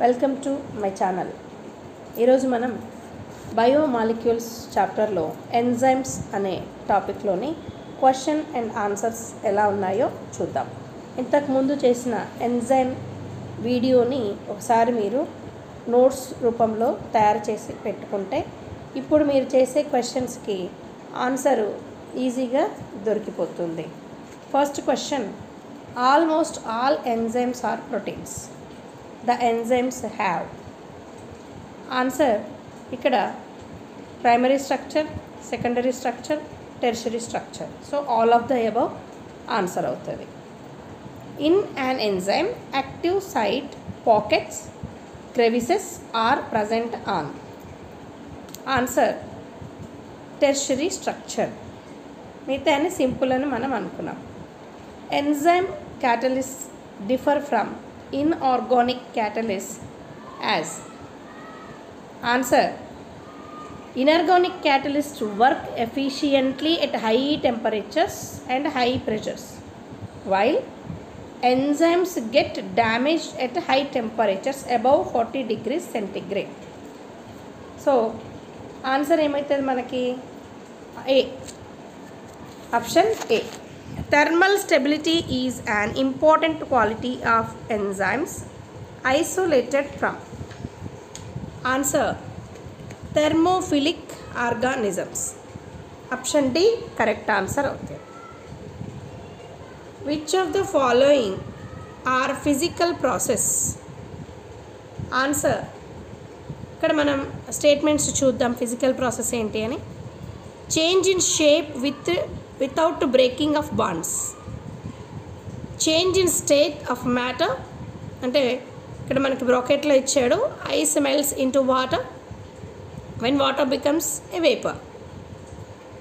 Welcome to my channel. ఈరోజు మనం biomolecules చాప్టర్లో ఎంజైమ్స్ అనే టాపిక్లోని క్వశ్చన్ అండ్ ఆన్సర్స్ ఎలా ఉన్నాయో చూద్దాం. ఇంతకుముందు చేసిన ఎంజైమ్ వీడియోని ఒకసారి మీరు నోట్స్ రూపంలో తయారు చేసి పెట్టుకుంటే ఇప్పుడు మీరు చేసే క్వశ్చన్స్కి ఆన్సరు ఈజీగా దొరికిపోతుంది. First question, almost all enzymes are proteins. The enzymes have. Answer, ఇక్కడ primary structure, secondary structure, tertiary structure. So all of the above answer అవుతుంది. In an enzyme, active site, pockets, crevices are present on. Answer, tertiary structure. మిగతా అన్ని simple అని మనం అనుకున్నాం. Enzyme catalysts differ from inorganic catalysts as. Answer, inorganic catalysts work efficiently at high temperatures and high pressures, while enzymes get damaged at high temperatures above 40 degrees centigrade. So answer ఏమవుతుంది మనకి? A, option A. Thermal stability is an important quality of enzymes isolated from. Answer, thermophilic organisms. Option D correct answer అవుతుంది. Which of the following are physical process? Answer, ఇక్కడ మనం statements చూద్దాం. Physical process ఏంటి అని. Change in shape without breaking of bonds, change in state of matter, అంటే ఇక్కడ మనకి బ్రాకెట్లో ఇచ్చాడు, ice melts into water when water becomes a vapour.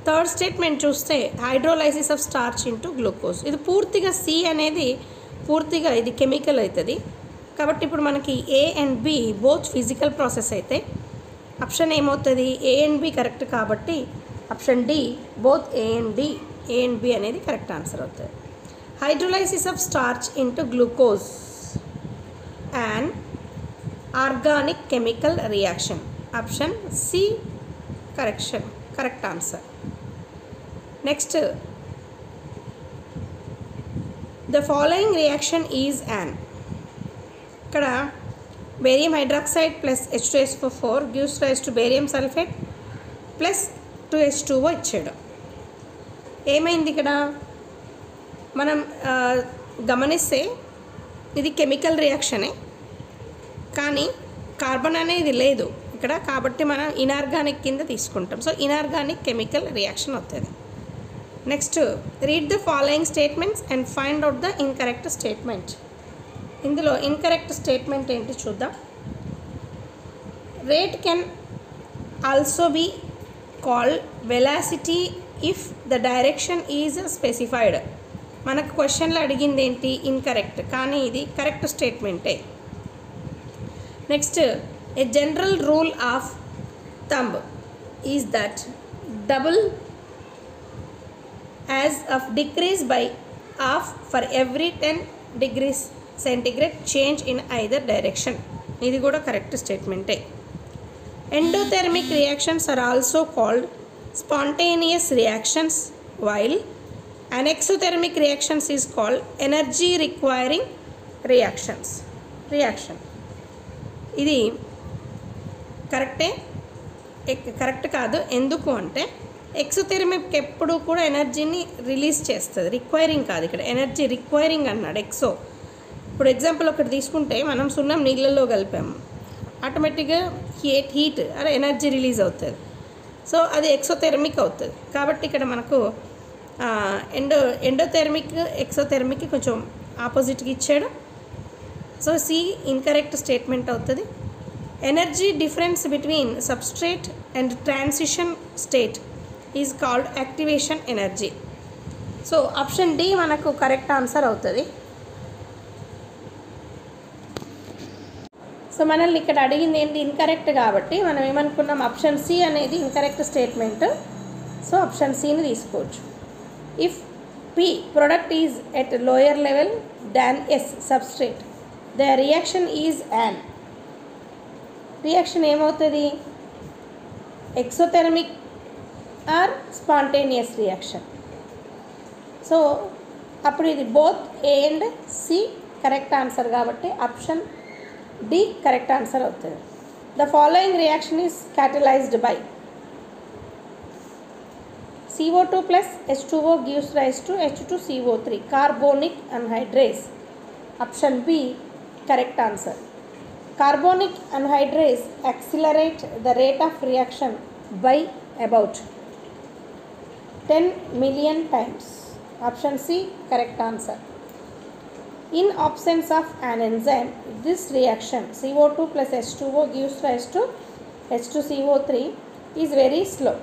Third statement చూస్తే hydrolysis of starch into glucose. ఇది పూర్తిగా సి అనేది పూర్తిగా ఇది కెమికల్ అవుతుంది కాబట్టి ఇప్పుడు మనకి A and B both physical process అయితే ఆప్షన్ ఏమవుతుంది? ఏ అండ్ బి కరెక్ట్ కాబట్టి option D both A and B అనేది కరెక్ట్ ఆన్సర్ అవుతుంది. Hydrolysis of starch into glucose and organic chemical reaction. Option C correct answer. Next, the following reaction is an. ఇక్కడ barium hydroxide plus H2SO4 gives rise to barium sulphate plus 2H2O ఇచ్చాడు. ఏమైంది ఇక్కడ మనం గమనిస్తే ఇది chemical రియాక్షనే కానీ carbon అనేది లేదు ఇక్కడ కాబట్టి మనం ఇనార్గానిక్ కింద తీసుకుంటాం. సో ఇనార్గానిక్ కెమికల్ రియాక్షన్ అవుతుంది. Next, read the following statements and find out the incorrect statement. ఇందులో ఇన్కరెక్ట్ స్టేట్మెంట్ ఏంటి చూద్దాం. Rate can also be called velocity if the direction is specified. మనకు క్వశ్చన్లో అడిగింది ఏంటి? ఇన్కరెక్ట్, కానీ ఇది కరెక్ట్ స్టేట్మెంటే. Next, a general rule of thumb is that double as of decrease by half for every 10 degrees centigrade change in either direction. ఇది కూడా correct స్టేట్మెంటే. Endothermic reactions are also called spontaneous reactions, while an exothermic reactions is called energy requiring reaction. ఇది కరెక్టే, correct కాదు. ఎందుకు అంటే exothermic ఎప్పుడు కూడా ఎనర్జీని రిలీజ్ చేస్తుంది, రిక్వైరింగ్ కాదు. ఇక్కడ ఎనర్జీ రిక్వైరింగ్ అన్నాడు ఎక్సో. ఇప్పుడు ఎగ్జాంపుల్ ఒకటి తీసుకుంటే మనం సున్నం నీళ్ళల్లో కలిపాము, ఆటోమేటిక్గా హీట్ అదే ఎనర్జీ రిలీజ్ అవుతుంది. సో అది ఎక్సోథెర్మిక్ అవుతుంది. కాబట్టి ఇక్కడ మనకు ఎండోథెర్మిక్ ఎక్సోథెర్మిక్ కొంచెం ఆపోజిట్గా ఇచ్చాడు. సో సి ఇన్కరెక్ట్ స్టేట్మెంట్ అవుతుంది. Energy difference between substrate and transition state is called activation energy. So option D మనకు కరెక్ట్ ఆన్సర్ అవుతుంది. సో మనల్ని ఇక్కడ అడిగింది ఏంటి? ఇన్కరెక్ట్ కాబట్టి మనం ఏమనుకున్నాం? ఆప్షన్ సి అనేది ఇన్కరెక్ట్ స్టేట్మెంట్. సో ఆప్షన్ సిని తీసుకోవచ్చు. If P product is at lower level than S substrate, the reaction is an. Reaction ఏమవుతుంది? Exothermic or spontaneous reaction. So అప్పుడు ఇది both A and C correct answer కాబట్టి option D correct answer అవుతుంది. The following reaction is catalysed by CO2 plus H2O gives rise to H2CO3, carbonic anhydrase. Option B correct answer. Carbonic anhydrase accelerate the rate of reaction by about 10 million times. Option C correct answer. In absence of an enzyme, this reaction CO2 plus H2O gives rise to H2CO3 is very slow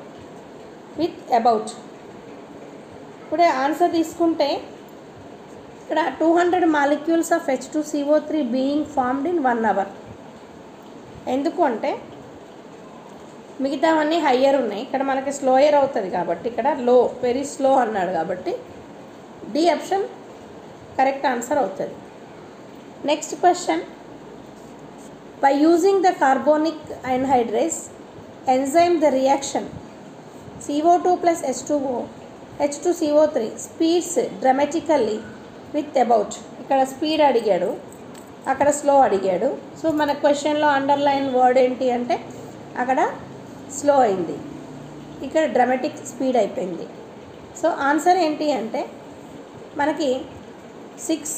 with about. ఇప్పుడు answer తీసుకుంటే ఇక్కడ 200 molecules of H2CO3 being formed in 1 hour. ఎందుకు అంటే మిగతావన్నీ higher ఉన్నాయి, ఇక్కడ మనకి slower అవుతుంది కాబట్టి ఇక్కడ లో వెరీ స్లో అన్నాడు కాబట్టి డి ఆప్షన్ కరెక్ట్ ఆన్సర్ అవుతుంది. Next question, by using the carbonic anhydrase enzyme the reaction CO2 plus H2CO3 speeds dramatically with about. ఇక్కడ స్పీడ్ అడిగాడు, అక్కడ స్లో అడిగాడు. సో మన క్వశ్చన్లో అండర్లైన్ వర్డ్ ఏంటి అంటే అక్కడ స్లో అయింది, ఇక్కడ డ్రామాటిక్ స్పీడ్ అయిపోయింది. సో ఆన్సర్ ఏంటి అంటే మనకి 6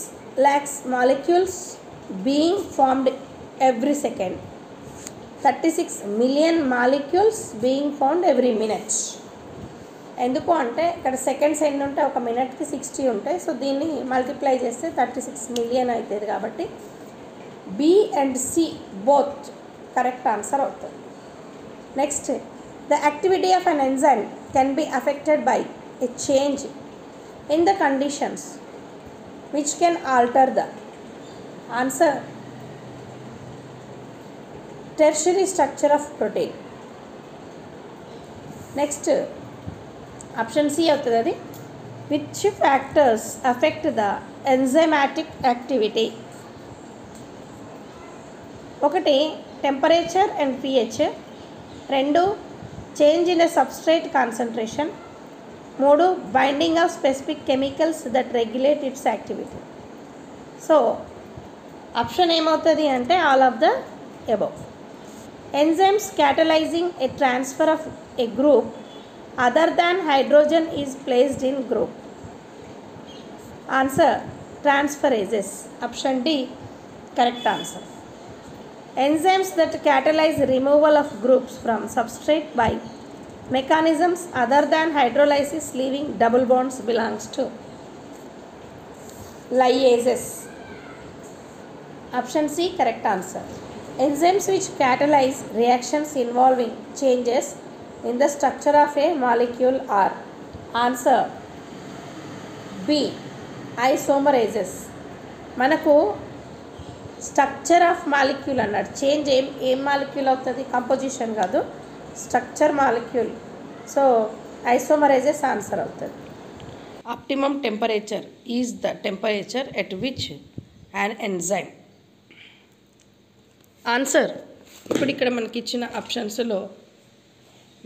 lakhs molecules being formed every second, 36 million molecules being found every minute. ఎందుకు అంటే ఇక్కడ సెకండ్స్ ఎన్ని ఉంటాయి, ఒక మినిట్కి 60 ఉంటాయి. సో దీన్ని మల్టిప్లై చేస్తే 36 million అవుతుంది కాబట్టి B and C both correct answer అవుతుంది. Next, the activity of an enzyme can be affected by a change in the conditions which can alter the answer tertiary structure of protein. Next option C అవుతుంది. అది which factors affect the enzymatic activity? ఒకటి temperature and pH, 2 change in a substrate concentration, 3 binding of specific chemicals that regulate its activity. So option ఏమవుతుంది అంటే all of the above. Enzymes catalyzing a transfer of a group other than hydrogen is placed in group. Answer transferases. Option D correct answer. Enzymes that catalyze removal of groups from substrate by mechanisms other than hydrolysis leaving double bonds belongs to lyases. Option C correct answer. Enzymes which catalyze reactions involving changes in the structure of a molecule are. Answer B isomerases. మనకు structure of molecule అన్నాడు, change ఏం molecule అవుతుంది, composition కాదు, structure molecule. So isomerases answer అవుతుంది. Optimum temperature is the temperature at which an enzyme. Answer ఇప్పుడు ఇక్కడ మనకి ఇచ్చిన ఆప్షన్స్లో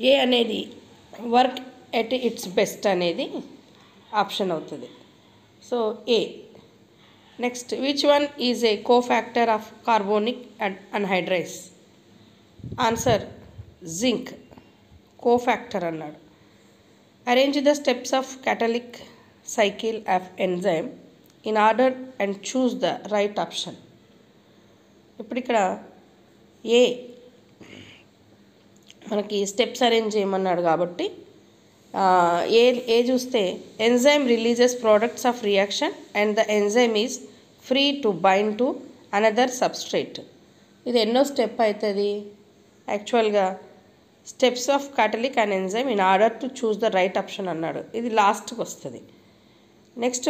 ఏ అనేది వర్క్ ఎట్ ఇట్స్ బెస్ట్ అనేది ఆప్షన్ అవుతుంది. So A. Next, which one is a cofactor of carbonic anhydrase? Answer zinc cofactor అన్నాడు. Arrange the steps of catalytic cycle of enzyme in order and choose the right option. ఇప్పుడు ఇక్కడ ఏ మనకి steps arrange చేయమన్నాడు కాబట్టి A చూస్తే enzyme releases products of reaction and the enzyme is free to bind to another substrate. ఇది ఎన్నో step అవుతుంది యాక్చువల్గా? Steps of catalytic and enzyme in order to choose the right option అన్నాడు, ఇది లాస్ట్కి వస్తుంది. Next,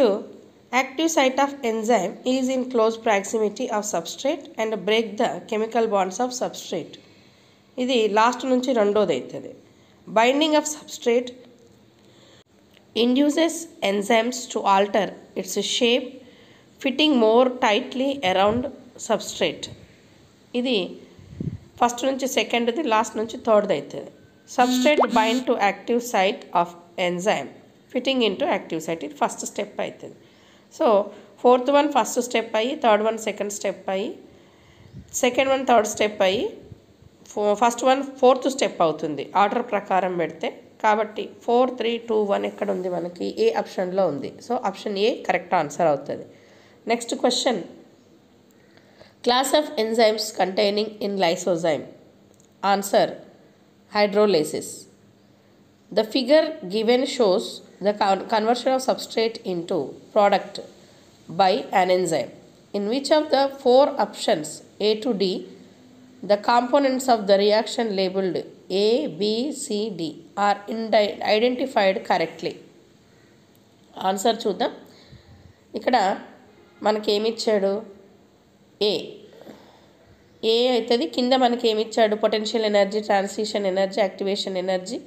active site of enzyme is in close proximity of substrate and break the chemical bonds of substrate, ఇది last నుంచి రెండోది అవుతుంది. Binding of substrate induces enzymes to alter its shape fitting more tightly around substrate, ఇది first నుంచి సెకండ్ది, last నుంచి థర్డ్ది అవుతుంది. Substrate bind to active site of enzyme fitting into active site, ఇది ఫస్ట్ స్టెప్ అవుతుంది. So fourth one first step అయ్యి, third one second step అయ్యి, సెకండ్ వన్ థర్డ్ స్టెప్ అయ్యి, ఫస్ట్ వన్ ఫోర్త్ స్టెప్ అవుతుంది order ప్రకారం పెడితే. కాబట్టి 4, 3, 2, 1 ఎక్కడ ఉంది మనకి? ఏ ఆప్షన్లో ఉంది. So option A correct answer అవుతుంది. Next question, class of enzymes containing in lysozyme. Answer hydrolases. The figure given shows the conversion of substrate into product by an enzyme. In which of the 4 options A to D, the components of the reaction labeled A, B, C, D are identified correctly? Answer చూద్దాం. ఇక్కడ మనకి ఏమి ఇచ్చాడు? ఏ అవుతుంది. కింద మనకి ఏమి ఇచ్చాడు? Potential energy, transition energy, activation energy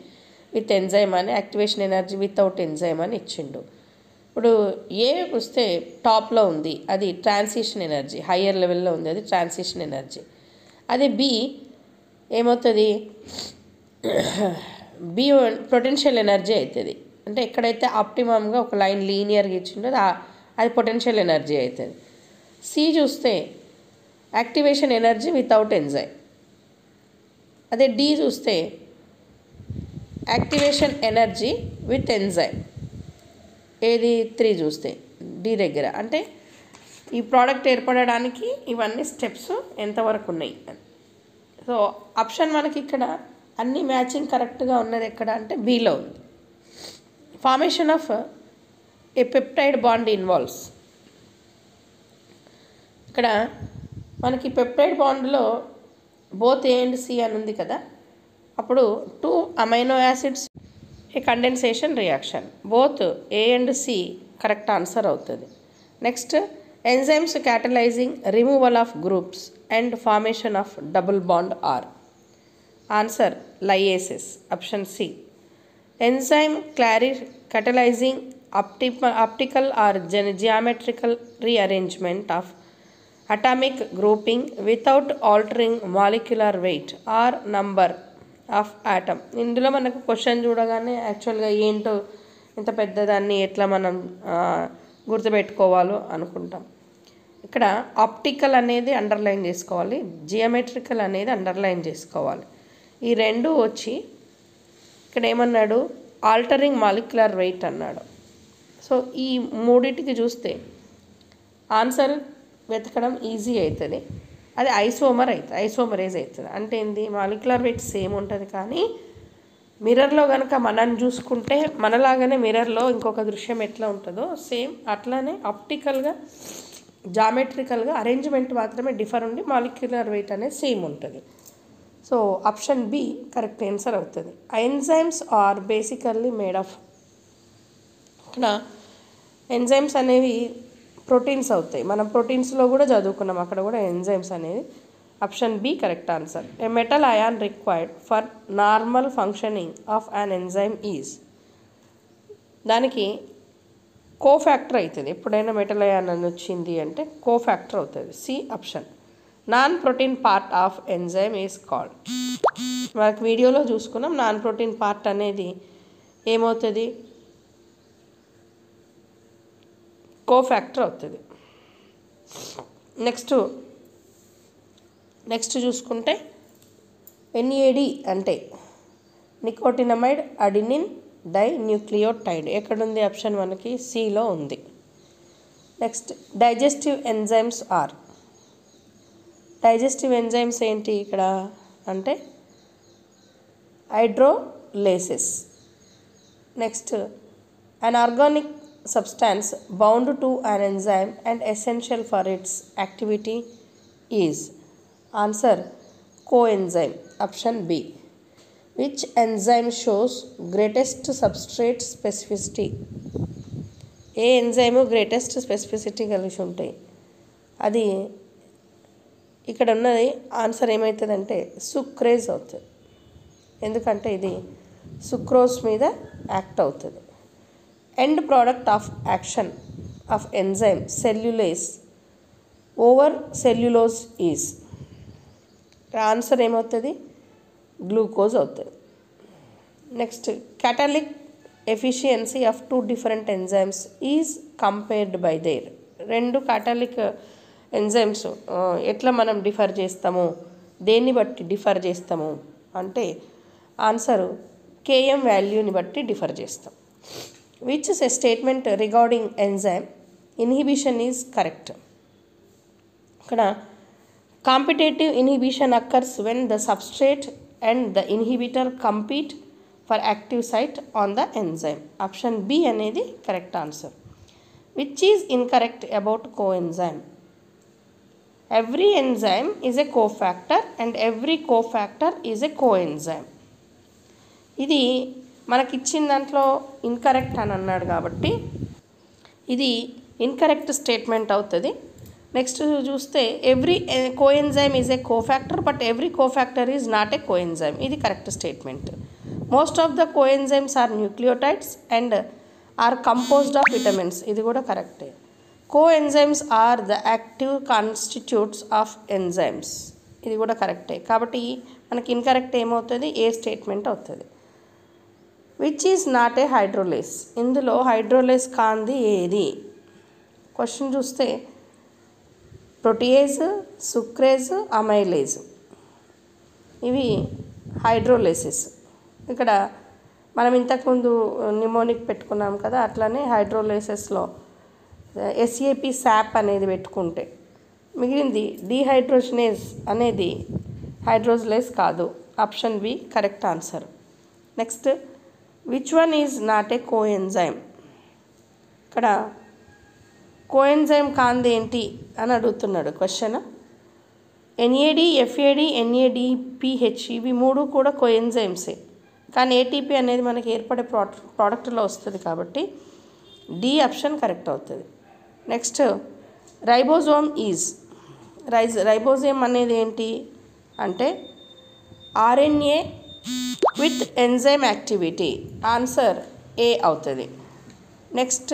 with enzyme అని, యాక్టివేషన్ ఎనర్జీ వితౌట్ ఎంజైమ్ అని ఇచ్చిండు. ఇప్పుడు ఏ వస్తే టాప్లో ఉంది, అది ట్రాన్సిషన్ ఎనర్జీ, హయ్యర్ లెవెల్లో ఉంది, అది ట్రాన్సిషన్ ఎనర్జీ. అదే బి ఏమవుతుంది? బి పొటెన్షియల్ ఎనర్జీ అవుతుంది. అంటే ఎక్కడైతే ఆప్టిమమ్గా ఒక లైన్ లీనియర్గా ఇచ్చిండో అది పొటెన్షియల్ ఎనర్జీ అవుతుంది. సి చూస్తే యాక్టివేషన్ ఎనర్జీ వితౌట్ ఎంజైమ్. అదే డి చూస్తే యాక్టివేషన్ ఎనర్జీ విత్ ఎంజైమ్. ఏది 3 చూస్తే డి దగ్గర. అంటే ఈ ప్రోడక్ట్ ఏర్పడడానికి ఇవన్నీ స్టెప్స్ ఎంతవరకు ఉన్నాయి. సో ఆప్షన్ మనకి ఇక్కడ అన్ని మ్యాచింగ్ కరెక్ట్గా ఉన్నది ఎక్కడ అంటే బిలో ఉంది. Formation of a peptide bond involves. ఇక్కడ మనకి పెప్టైడ్ బాండ్లో బోత్ ఏ అండ్ సి అని ఉంది కదా. అప్పుడు 2 amino acids, a condensation reaction, both A and C correct answer అవుతుంది. Next, enzymes catalysing removal of groups and formation of double bond are. Answer lyases, option C. Enzyme catalyzing optical or geometrical rearrangement of atomic grouping without altering molecular weight or number of atom. ఇందులో మనకు question చూడగానే యాక్చువల్గా ఏంటో ఇంత పెద్దదాన్ని ఎట్లా మనం గుర్తుపెట్టుకోవాలో అనుకుంటాం. ఇక్కడ ఆప్టికల్ అనేది అండర్లైన్ చేసుకోవాలి, జియోమెట్రికల్ అనేది అండర్లైన్ చేసుకోవాలి. ఈ రెండు వచ్చి ఇక్కడ ఏమన్నాడు? ఆల్టరింగ్ మాలిక్యులర్ వెయిట్ అన్నాడు. సో ఈ మూడింటికి చూస్తే ఆన్సర్ వెతకడం ఈజీ అవుతుంది. అది ఐసోమరేజ్ అవుతుంది. అంటే ఏంది? మాలిక్యులర్ వెయిట్ సేమ్ ఉంటుంది, కానీ మిర్రర్లో కనుక మనం చూసుకుంటే మనలాగానే మిర్రర్లో ఇంకొక దృశ్యం ఎట్లా ఉంటుందో సేమ్ అట్లానే ఆప్టికల్గా జామెట్రికల్గా అరేంజ్మెంట్ మాత్రమే డిఫర్ ఉండి మాలిక్యులర్ వెయిట్ అనేది సేమ్ ఉంటుంది. So option B correct answer అవుతుంది. Enzymes are basically made of. ఇక్కడ ఎంజైమ్స్ అనేవి ప్రోటీన్స్ అవుతాయి. మనం ప్రోటీన్స్లో కూడా చదువుకున్నాం, అక్కడ కూడా ఎంజైమ్స్ అనేది. Option B correct answer. A metal ion required for normal functioning of an enzyme is. దానికి కోఫ్యాక్టర్ అవుతుంది. ఎప్పుడైనా మెటల్ అయాన్ అని వచ్చింది అంటే కోఫ్యాక్టర్ అవుతుంది. C option. Non protein part of enzyme is called. మనకు వీడియోలో చూసుకున్నాం, నాన్ ప్రోటీన్ పార్ట్ అనేది ఏమవుతుంది? కోఫ్యాక్టర్ అవుతుంది. నెక్స్ట్ చూసుకుంటే ఎన్ఏడి అంటే నికోటినమైడ్ అడినిన్ డై న్యూక్లియోటైడ్. ఎక్కడుంది? ఆప్షన్ మనకి సిలో ఉంది. Next, digestive enzymes are. Digestive enzymes ఏంటి ఇక్కడ అంటే hydrolases. Next, an organic substance bound to an enzyme and essential for its activity is. Answer coenzyme, option B. Which enzyme shows greatest substrate specificity? A enzyme greatest specificity కలిసి ఉంటాయి. అది ఇక్కడ ఉన్నది answer ఏమవుతుందంటే sucrase అవుతుంది. ఎందుకంటే ఇది sucrose మీద యాక్ట్ అవుతుంది. End product of action of enzyme cellulase over cellulose is. Answer ఏమవుతుంది? గ్లూకోజ్ అవుతుంది. Next, catalytic efficiency of two different enzymes is compared by their. రెండు catalytic enzymes ఎట్లా మనం డిఫర్ చేస్తాము, దేన్ని బట్టి డిఫర్ చేస్తాము అంటే ఆన్సరు Km వాల్యూని బట్టి డిఫర్ చేస్తాం. Which is a statement regarding enzyme inhibition is correct. ఇక్కడ competitive inhibition occurs when the substrate and the inhibitor compete for active site on the enzyme. Option B అనేది correct answer. Which is incorrect about coenzyme? Every enzyme is a cofactor and every cofactor is a coenzyme. ఇది మనకిచ్చిన దాంట్లో incorrect అని అన్నాడు కాబట్టి ఇది incorrect statement అవుతుంది. Next చూస్తే every coenzyme is a cofactor but every cofactor is not a coenzyme. ఇది correct statement. Most of the coenzymes are nucleotides and are composed of vitamins. ఇది కూడా కరెక్టే. Coenzymes are the active constituents of enzymes. ఇది కూడా కరెక్టే. కాబట్టి మనకి incorrect ఏమవుతుంది? ఏ స్టేట్మెంట్ అవుతుంది. Which is not a hydrolase? ఇందులో హైడ్రోలేస్ కాంది ఏది? క్వశ్చన్ చూస్తే ప్రోటీయేజ్, సుక్రేజ్, అమైలేజ్ ఇవి హైడ్రోలేసిస్. ఇక్కడ మనం ఇంతకుముందు నిమోనిక్ పెట్టుకున్నాం కదా, అట్లనే హైడ్రోలేసిస్లో ఎస్ఏపి శాప్ అనేది పెట్టుకుంటే మిగిలింది డీహైడ్రోజనేజ్ అనేది హైడ్రోజలేస్ కాదు. Option B correct answer. Next, which one is not a coenzyme? ఇక్కడ కోఎంజైమ్ కాంది ఏంటి అని అడుగుతున్నాడు క్వశ్చన్. ఎన్ఏడి, ఎఫ్ఏడి, ఎన్ఏడిపిహెచ్ ఇవి మూడు కూడా కోఎంజైమ్సే, కానీ ఏటీపీ అనేది మనకి ఏర్పడే ప్రోడక్ట్లో వస్తుంది కాబట్టి డి ఆప్షన్ కరెక్ట్ అవుతుంది. నెక్స్ట్, రైబోజోమ్ ఈజ్ రైబోజోమ్ అనేది ఏంటి అంటే RNA with enzyme activity. Answer A అవుతుంది. Next,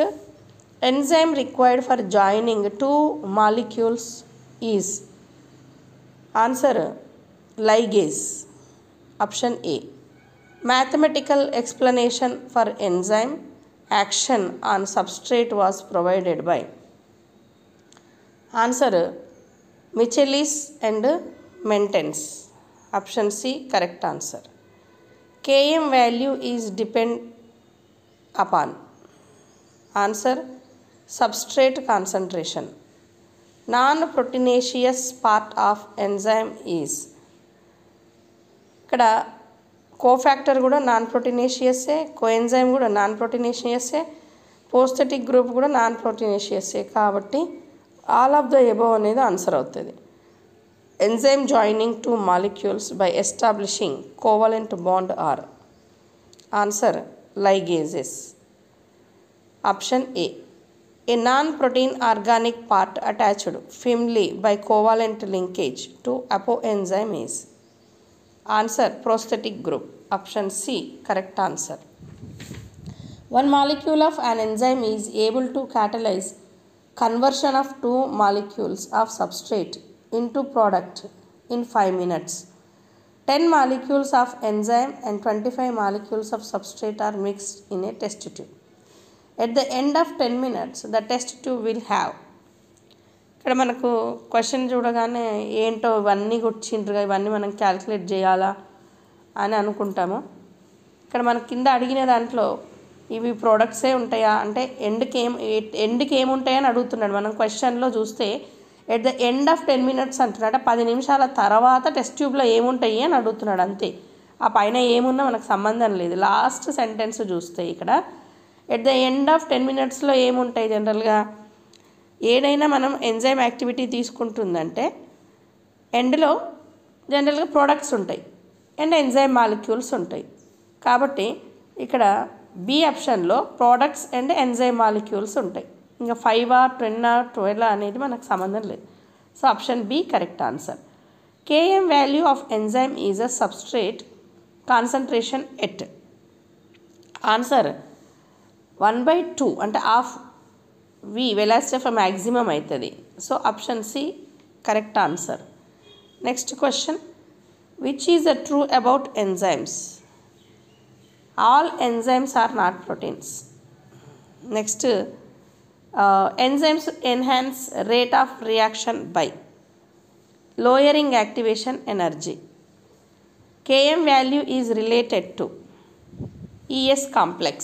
enzyme required for joining two molecules is. Answer ligase. Option A. Mathematical explanation for enzyme action on substrate was provided by. Answer Michaelis and Menten's. Option C correct answer. Km value is depend upon. Answer substrate concentration. Non-proteinaceous part of enzyme is. ఇక్కడ cofactor కూడా non ప్రోటీనేషియస్సే, coenzyme కూడా non ప్రోటీనేషియస్సే, పోస్థెటిక్ group కూడా non ప్రోటీనేషియస్సే. కాబట్టి all of the above అనేది answer అవుతుంది. Enzyme joining two molecules by establishing covalent bond are. Answer ligases. Option A. A non-protein organic part attached firmly by covalent linkage to apoenzyme is. Answer prosthetic group. Option C correct answer. One molecule of an enzyme is able to catalyze conversion of two molecules of substrate into product in 5 minutes. 10 molecules of enzyme and 25 molecules of substrate are mixed in a test tube. At the end of 10 minutes, the test tube will have. ఇక్కడ మనకు question చూడగానే ఏంటో ఇవన్నీ గుర్చిండ్రుగా ఇవన్నీ మనం calculate చేయాలా అని అనుకుంటాము. ఇక్కడ మన కింద అడిగిన దాంట్లో ఇవి ప్రోడక్ట్సే ఉంటాయా అంటే ఎండ్కి ఏముంటాయని అడుగుతున్నాడు. మనం క్వశ్చన్లో చూస్తే at the end of 10 minutes అంటున్నాడు. 10 నిమిషాల తర్వాత టెస్ట్ ట్యూబ్లో ఏముంటాయి అని అడుగుతున్నాడు అంతే. ఆ పైన ఏమున్నా మనకు సంబంధం లేదు. లాస్ట్ సెంటెన్స్ చూస్తే ఇక్కడ ఎట్ ద ఎండ్ ఆఫ్ 10 minutesలో ఏముంటాయి? జనరల్గా ఏదైనా మనం ఎంజైమ్ యాక్టివిటీ తీసుకుంటుందంటే ఎండ్లో జనరల్గా ప్రోడక్ట్స్ ఉంటాయి అండ్ ఎంజైమ్ మాలిక్యూల్స్ ఉంటాయి. కాబట్టి ఇక్కడ బి ఆప్షన్లో ప్రోడక్ట్స్ అండ్ ఎంజైమ్ మాలిక్యూల్స్ ఉంటాయి. ఇంకా 5 or 10 or 12 అనేది మనకు సంబంధం లేదు. So option B correct answer. Km value of enzyme is a substrate concentration at. Answer 1/2 అంటే half V velocity of maximum అవుతుంది. So option C correct answer. Next question, Which is true about enzymes? All enzymes are not proteins. Next, enzymes enhance rate of reaction by lowering activation energy. Km value is related to ES complex.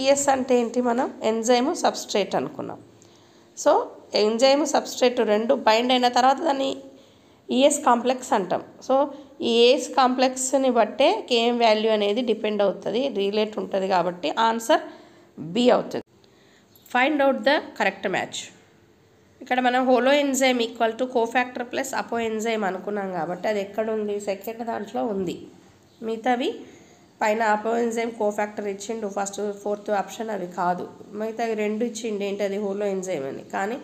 ES అంటే ఏంటి? మనం enzyme substrate అనుకున్నాం. సో enzyme substrate రెండు bind అయిన తర్వాత దాన్ని ES complex అంటాం. సో ఈ ఏఎస్ కాంప్లెక్స్ని బట్టే కేఎం వాల్యూ అనేది డిపెండ్ అవుతుంది, రిలేట్ ఉంటుంది. కాబట్టి ఆన్సర్ బి అవుతుంది. Find out the correct match. ఇక్కడ మనం holoenzyme equal to cofactor plus apoenzyme అనుకున్నాం కాబట్టి అది ఎక్కడ ఉంది? సెకండ్ దాంట్లో ఉంది. మిగతావి పైన అపో ఎంజైమ్ కోఫాక్టర్ ఇచ్చిండు, ఫస్ట్ ఫోర్త్ ఆప్షన్ అవి కాదు. మిగతావి రెండు ఇచ్చిండు, ఏంటి అది హోలో ఎంజైమ్ అని. కానీ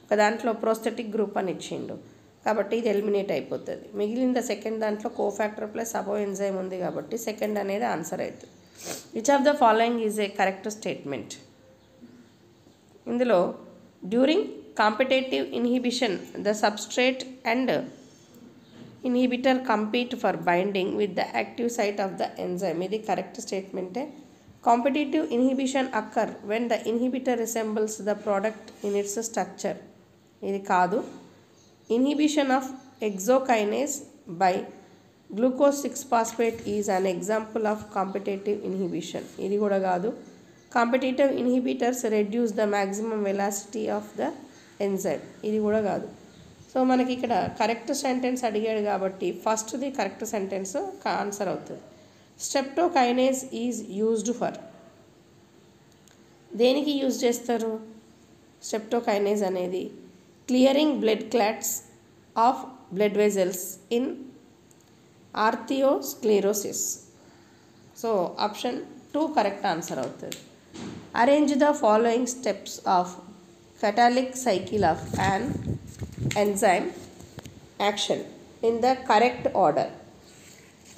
ఒక దాంట్లో ప్రోస్థెటిక్ గ్రూప్ అని ఇచ్చిండు కాబట్టి ఇది ఎలిమినేట్ అయిపోతుంది. మిగిలిన సెకండ్ దాంట్లో కోఫాక్టర్ ప్లస్ అపో ఎంజైమ్ ఉంది కాబట్టి సెకండ్ అనేది ఆన్సర్ అవుతుంది. Which of the following is a correct statement? ఇందులో during competitive inhibition the substrate and inhibitor compete for binding with the active site of the enzyme. ఇది correct స్టేట్మెంటే. Competitive inhibition occur when the inhibitor resembles the product in its structure. ఇది కాదు. Inhibition of hexokinase by glucose 6-phosphate is an example of competitive inhibition. ఇది కూడా కాదు. Competitive inhibitors reduce the maximum velocity of the enzyme. ఇది కూడా కాదు. So మనకి ఇక్కడ కరెక్ట్ సెంటెన్స్ అడిగాడు కాబట్టి ఫస్ట్ది కరెక్ట్ సెంటెన్స్ ఆన్సర్ అవుతుంది. Streptokinase is used for. దేనికి యూజ్ చేస్తారు స్ట్రెప్టోకైనేస్ అనేది? Clearing blood clots of blood vessels in atherosclerosis. So option 2 correct answer అవుతుంది. Arrange the following steps of catalytic cycle of an enzyme action in the correct order.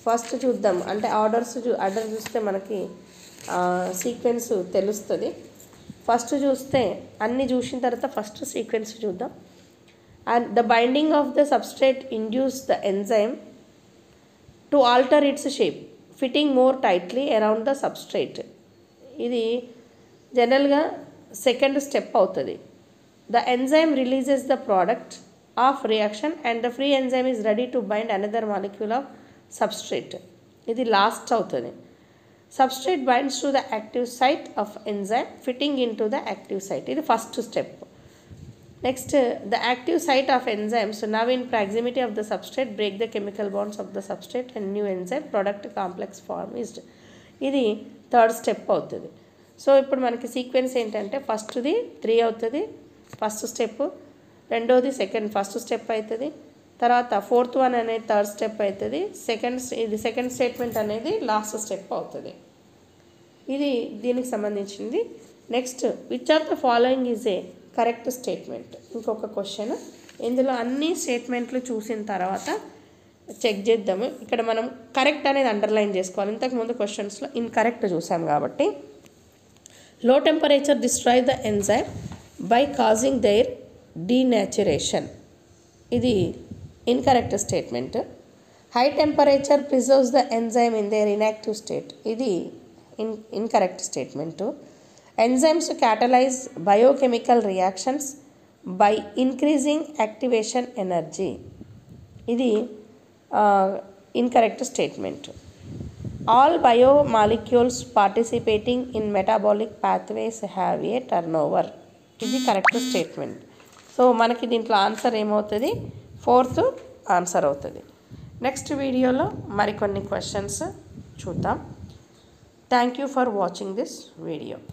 First చూద్దాం, అంటే order చూస్తే మనకి sequence తెలుస్తుంది. First చూస్తే అన్నీ చూసిన తర్వాత ఫస్ట్ సీక్వెన్స్ చూద్దాం. And the binding of the substrate induce the enzyme to alter its shape fitting more tightly around the substrate. ఇది జనరల్గా సెకండ్ స్టెప్ అవుతుంది. The enzyme releases the product of reaction and the free enzyme is ready to bind another molecule of substrate. ఇది last అవుతుంది. Substrate binds to the active site of enzyme fitting in to the active site. ఇది first step. Next the active site of enzymes now in proximity of the substrate break the chemical bonds of the substrate and new enzyme product complex formed. ఇది third step అవుతుంది. So ఇప్పుడు మనకి sequence ఏంటంటే ఫస్ట్ది 3 అవుతుంది, first step. రెండోది first step అవుతుంది. తర్వాత ఫోర్త్ వన్ అనేది థర్డ్ స్టెప్ అవుతుంది. ఇది సెకండ్ స్టేట్మెంట్ అనేది లాస్ట్ స్టెప్ అవుతుంది. ఇది దీనికి సంబంధించింది. Next which of the following is a correct statement? ఇంకొక క్వశ్చన్. ఇందులో అన్ని స్టేట్మెంట్లు చూసిన తర్వాత చెక్ చేద్దాము. ఇక్కడ మనం కరెక్ట్ అనేది అండర్లైన్ చేసుకోవాలి. ఇంతకుముందు క్వశ్చన్స్లో ఇన్కరెక్ట్ చూసాం కాబట్టి. Low temperature destroy the enzyme by causing their denaturation. ఇది incorrect statement. High temperature preserves the enzyme in their inactive state. ఇది incorrect statement. Enzymes catalyze biochemical reactions by increasing activation energy. ఇది incorrect statement. All biomolecules participating in metabolic pathways have a turnover. ఇది correct statement. So మనకి దీంట్లో answer ఏమవుతుంది? Fourth answer అవుతుంది. Next వీడియోలో మరికొన్ని questions చూద్దాం. Thank you for watching this video.